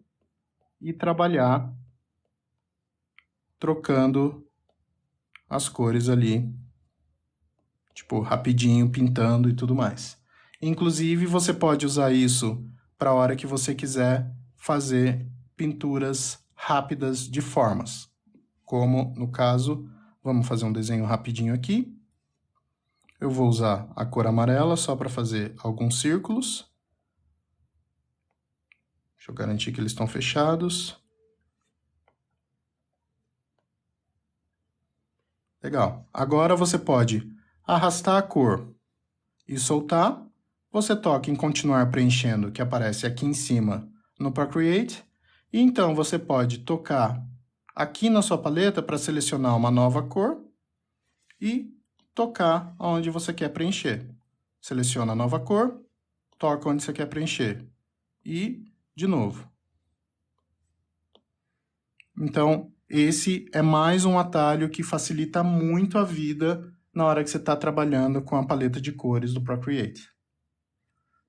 [SPEAKER 1] e trabalhar trocando as cores ali, tipo, rapidinho, pintando e tudo mais. Inclusive, você pode usar isso para a hora que você quiser fazer pinturas rápidas de formas. Como, no caso, vamos fazer um desenho rapidinho aqui. Eu vou usar a cor amarela só para fazer alguns círculos. Deixa eu garantir que eles estão fechados. Legal. Agora você pode arrastar a cor e soltar. Você toca em continuar preenchendo, que aparece aqui em cima no Procreate. E então você pode tocar aqui na sua paleta para selecionar uma nova cor e tocar onde você quer preencher. Seleciona a nova cor, toca onde você quer preencher. E, de novo. Então, esse é mais um atalho que facilita muito a vida na hora que você está trabalhando com a paleta de cores do Procreate.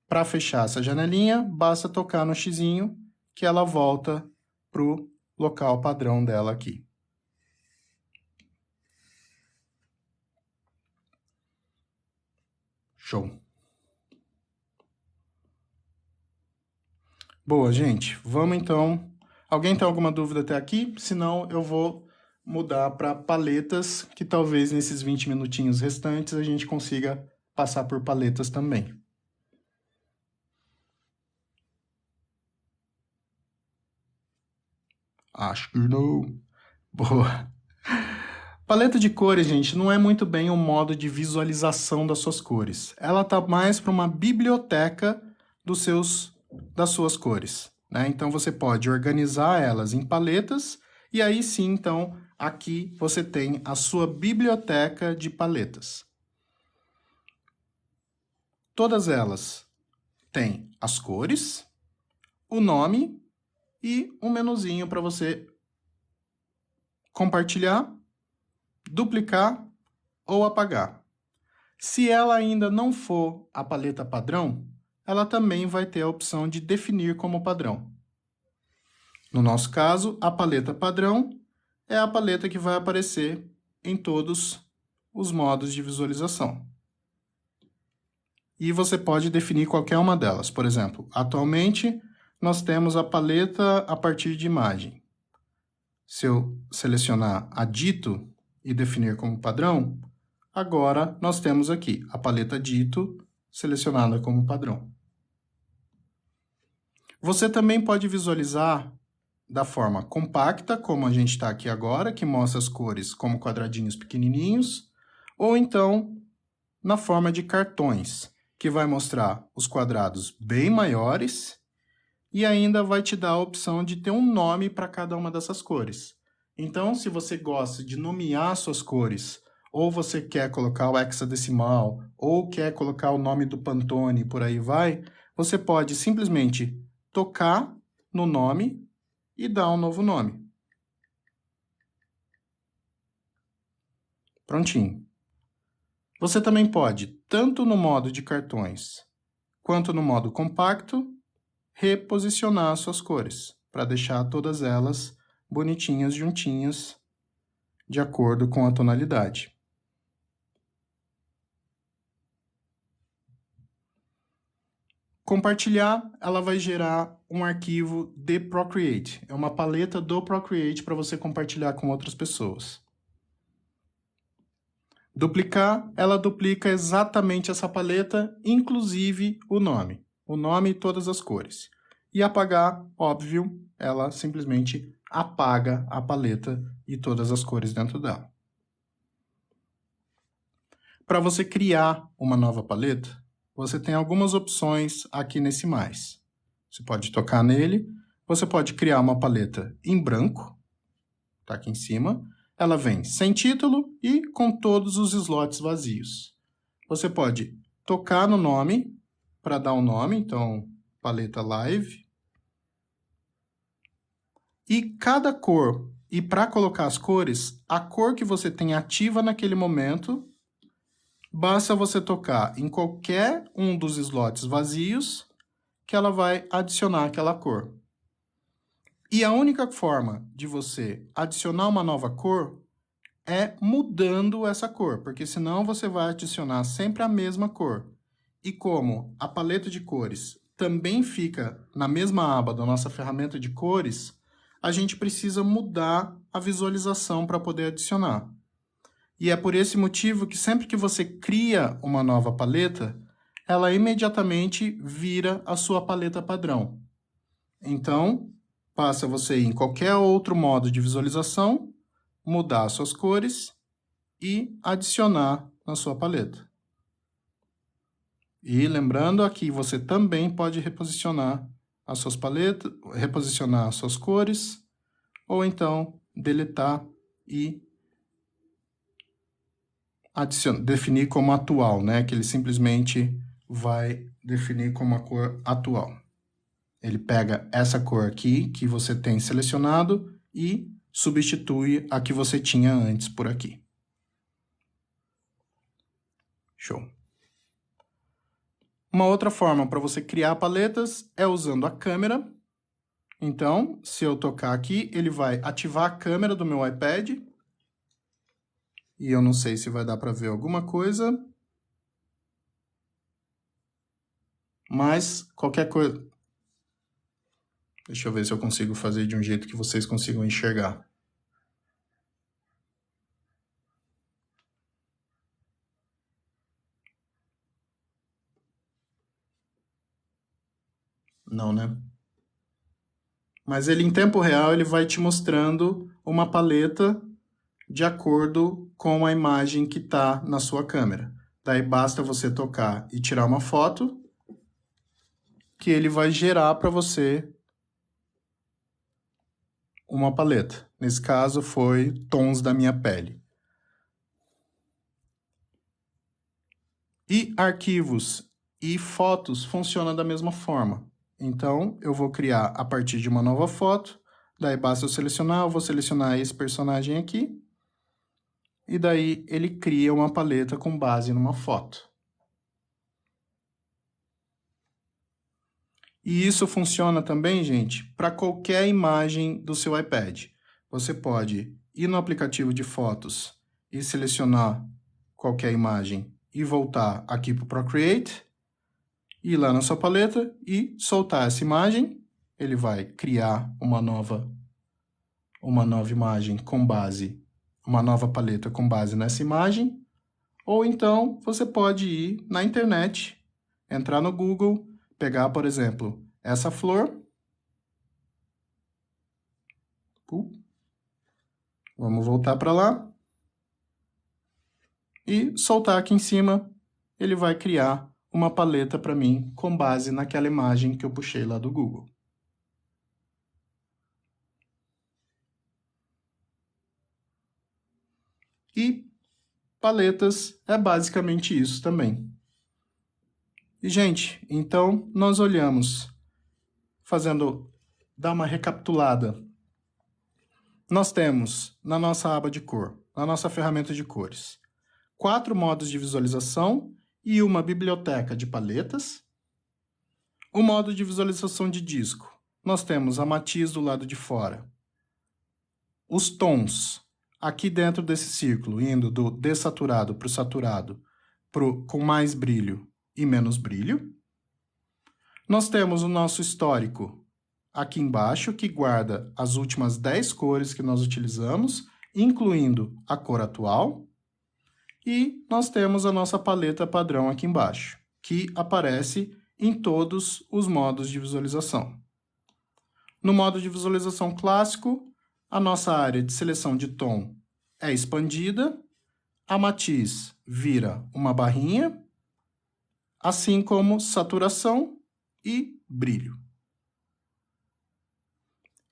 [SPEAKER 1] Para fechar essa janelinha, basta tocar no xizinho que ela volta para o local padrão dela aqui. Show! Boa, gente. Vamos então. Alguém tem alguma dúvida até aqui? Senão eu vou mudar para paletas, que talvez nesses 20 minutinhos restantes a gente consiga passar por paletas também. Acho que não. Boa. Paleta de cores, gente, não é muito bem um modo de visualização das suas cores. Ela tá mais para uma biblioteca das suas cores, né? Então você pode organizar elas em paletas e aí sim, então, aqui você tem a sua biblioteca de paletas. Todas elas têm as cores, o nome e um menuzinho para você compartilhar, duplicar ou apagar. Se ela ainda não for a paleta padrão, ela também vai ter a opção de definir como padrão. No nosso caso, a paleta padrão é a paleta que vai aparecer em todos os modos de visualização. e você pode definir qualquer uma delas. Por exemplo, atualmente nós temos a paleta a partir de imagem. Se eu selecionar a Dito e definir como padrão, agora nós temos aqui a paleta Dito selecionada como padrão. Você também pode visualizar da forma compacta, como a gente está aqui agora, que mostra as cores como quadradinhos pequenininhos, ou então na forma de cartões, que vai mostrar os quadrados bem maiores e ainda vai te dar a opção de ter um nome para cada uma dessas cores. Então, se você gosta de nomear suas cores, ou você quer colocar o hexadecimal, ou quer colocar o nome do Pantone, por aí vai, você pode simplesmente tocar no nome e dar um novo nome. Prontinho. Você também pode, tanto no modo de cartões quanto no modo compacto, reposicionar suas cores, para deixar todas elas bonitinhas, juntinhas, de acordo com a tonalidade. Compartilhar, ela vai gerar um arquivo de Procreate. É uma paleta do Procreate para você compartilhar com outras pessoas. Duplicar, ela duplica exatamente essa paleta, inclusive o nome. O nome e todas as cores. E apagar, óbvio, ela simplesmente apaga a paleta e todas as cores dentro dela. Para você criar uma nova paleta, você tem algumas opções aqui nesse mais. Você pode tocar nele, você pode criar uma paleta em branco, tá aqui em cima. Ela vem sem título e com todos os slots vazios. Você pode tocar no nome para dar um nome, então paleta Live. E cada cor, e para colocar as cores, a cor que você tem ativa naquele momento, basta você tocar em qualquer um dos slots vazios que ela vai adicionar aquela cor. E a única forma de você adicionar uma nova cor é mudando essa cor, porque senão você vai adicionar sempre a mesma cor. E como a paleta de cores também fica na mesma aba da nossa ferramenta de cores, a gente precisa mudar a visualização para poder adicionar. E é por esse motivo que sempre que você cria uma nova paleta, ela imediatamente vira a sua paleta padrão. Então, basta você ir em qualquer outro modo de visualização, mudar as suas cores e adicionar na sua paleta. E lembrando, aqui você também pode reposicionar as suas paletas, reposicionar as suas cores, ou então deletar e definir como atual, né? Que ele simplesmente vai definir como a cor atual. Ele pega essa cor aqui que você tem selecionado e substitui a que você tinha antes por aqui. Show. Uma outra forma para você criar paletas é usando a câmera. Então, se eu tocar aqui, ele vai ativar a câmera do meu iPad. E eu não sei se vai dar para ver alguma coisa. Mas qualquer coisa... Deixa eu ver se eu consigo fazer de um jeito que vocês consigam enxergar. Não, né? Mas ele, em tempo real, ele vai te mostrando uma paleta de acordo com a imagem que está na sua câmera. Daí basta você tocar e tirar uma foto, que ele vai gerar para você uma paleta. Nesse caso foi tons da minha pele. E arquivos e fotos funcionam da mesma forma. Então, eu vou criar a partir de uma nova foto, daí basta eu vou selecionar esse personagem aqui, e daí ele cria uma paleta com base numa foto. E isso funciona também, gente, para qualquer imagem do seu iPad. Você pode ir no aplicativo de fotos e selecionar qualquer imagem e voltar aqui para o Procreate, ir lá na sua paleta e soltar essa imagem. Ele vai criar uma nova imagem com base, uma nova paleta com base nessa imagem. Ou então você pode ir na internet, entrar no Google, pegar, por exemplo, essa flor. Vamos voltar para lá. E soltar aqui em cima, ele vai criar uma paleta para mim com base naquela imagem que eu puxei lá do Google. E paletas é basicamente isso também. E, gente, então nós olhamos, dar uma recapitulada. Nós temos, na nossa aba de cor, na nossa ferramenta de cores, 4 modos de visualização e uma biblioteca de paletas. O modo de visualização de disco, nós temos a matiz do lado de fora. Os tons, aqui dentro desse círculo, indo do dessaturado para o saturado, com mais brilho e menos brilho. Nós temos o nosso histórico aqui embaixo, que guarda as últimas 10 cores que nós utilizamos, incluindo a cor atual. E nós temos a nossa paleta padrão aqui embaixo, que aparece em todos os modos de visualização. No modo de visualização clássico, a nossa área de seleção de tom é expandida, a matiz vira uma barrinha, assim como saturação e brilho.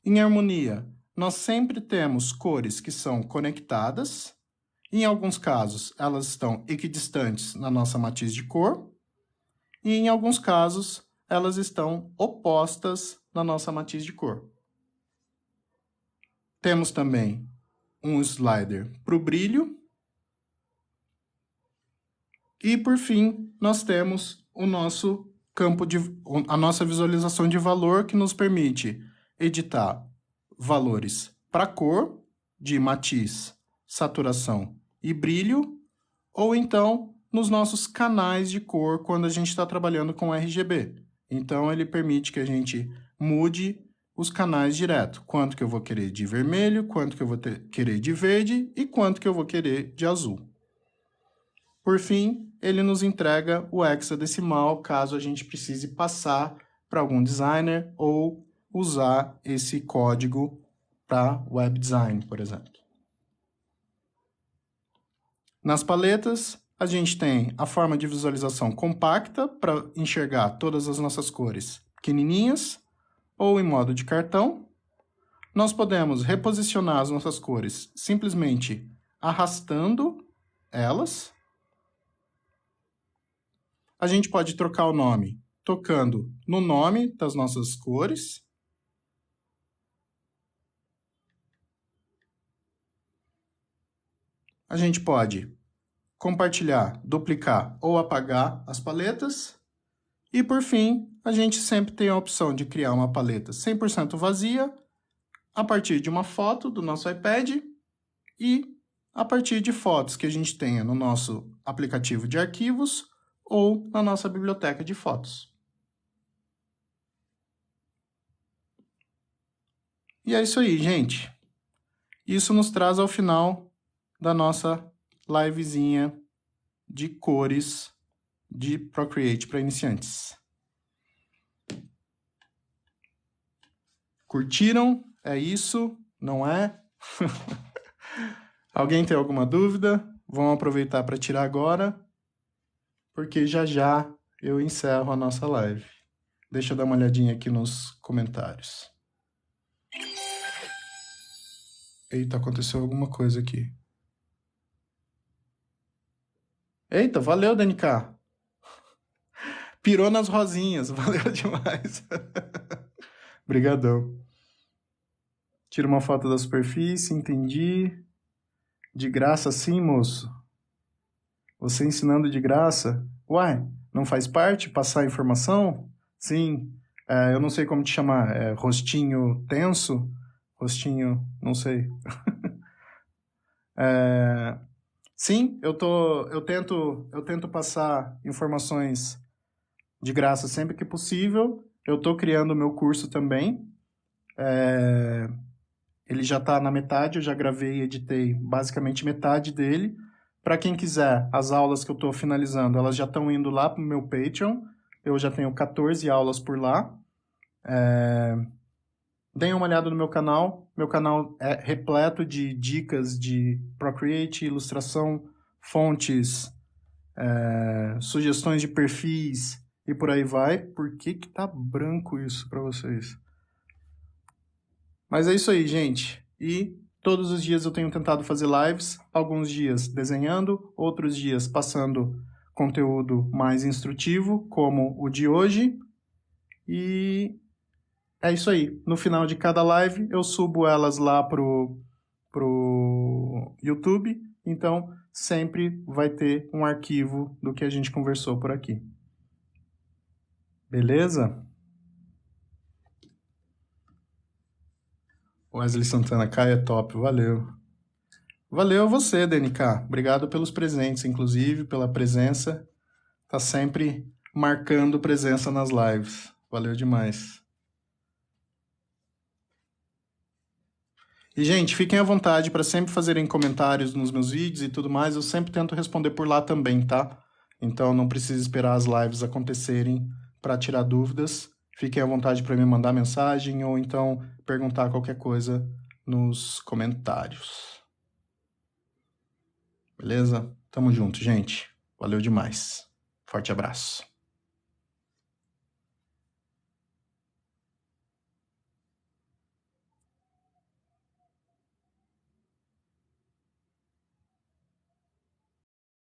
[SPEAKER 1] Em harmonia, nós sempre temos cores que são conectadas. Em alguns casos, elas estão equidistantes na nossa matiz de cor. E em alguns casos, elas estão opostas na nossa matiz de cor. Temos também um slider para o brilho. E, por fim, nós temos o nosso a nossa visualização de valor, que nos permite editar valores para cor, de matiz, saturação e brilho, ou então nos nossos canais de cor quando a gente está trabalhando com RGB. Então ele permite que a gente mude os canais direto. Quanto que eu vou querer de vermelho, quanto que eu vou querer de verde e quanto que eu vou querer de azul. Por fim, ele nos entrega o hexadecimal caso a gente precise passar para algum designer ou usar esse código para web design, por exemplo. Nas paletas, a gente tem a forma de visualização compacta para enxergar todas as nossas cores pequenininhas ou em modo de cartão. Nós podemos reposicionar as nossas cores simplesmente arrastando elas. A gente pode trocar o nome tocando no nome das nossas cores. A gente pode compartilhar, duplicar ou apagar as paletas. E, por fim, a gente sempre tem a opção de criar uma paleta 100% vazia a partir de uma foto do nosso iPad e a partir de fotos que a gente tenha no nosso aplicativo de arquivos ou na nossa biblioteca de fotos. E é isso aí, gente. Isso nos traz ao final da nossa livezinha de cores de Procreate para iniciantes. Curtiram? É isso? Não é? Alguém tem alguma dúvida? Vamos aproveitar para tirar agora, porque já já eu encerro a nossa live. Deixa eu dar uma olhadinha aqui nos comentários. Eita, aconteceu alguma coisa aqui. Eita, valeu, DNK. Pirou nas rosinhas, valeu demais. Obrigadão. Tira uma foto da superfície, entendi. De graça sim, moço? Você ensinando de graça? Uai, não faz parte passar informação? Sim, eu não sei como te chamar, rostinho tenso? Rostinho, não sei. Sim, eu tento passar informações de graça sempre que possível. Eu estou criando o meu curso também. Ele já está na metade, eu já gravei e editei basicamente metade dele. Para quem quiser, as aulas que eu estou finalizando, elas já estão indo lá para o meu Patreon. Eu já tenho 14 aulas por lá. Deem uma olhada no meu canal. Meu canal é repleto de dicas de Procreate, ilustração, fontes, sugestões de perfis e por aí vai. Por que que tá branco isso para vocês? Mas é isso aí, gente. E todos os dias eu tenho tentado fazer lives, alguns dias desenhando, outros dias passando conteúdo mais instrutivo, como o de hoje. E é isso aí. No final de cada live eu subo elas lá pro YouTube. Então sempre vai ter um arquivo do que a gente conversou por aqui. Beleza? Wesley Santana, Caio é top, valeu. Valeu a você, DNK. Obrigado pelos presentes, inclusive, pela presença. Tá sempre marcando presença nas lives. Valeu demais. E, gente, fiquem à vontade para sempre fazerem comentários nos meus vídeos e tudo mais. Eu sempre tento responder por lá também, tá? Então não precisa esperar as lives acontecerem para tirar dúvidas. Fiquem à vontade para me mandar mensagem ou então perguntar qualquer coisa nos comentários. Beleza? Tamo junto, gente. Valeu demais. Forte abraço.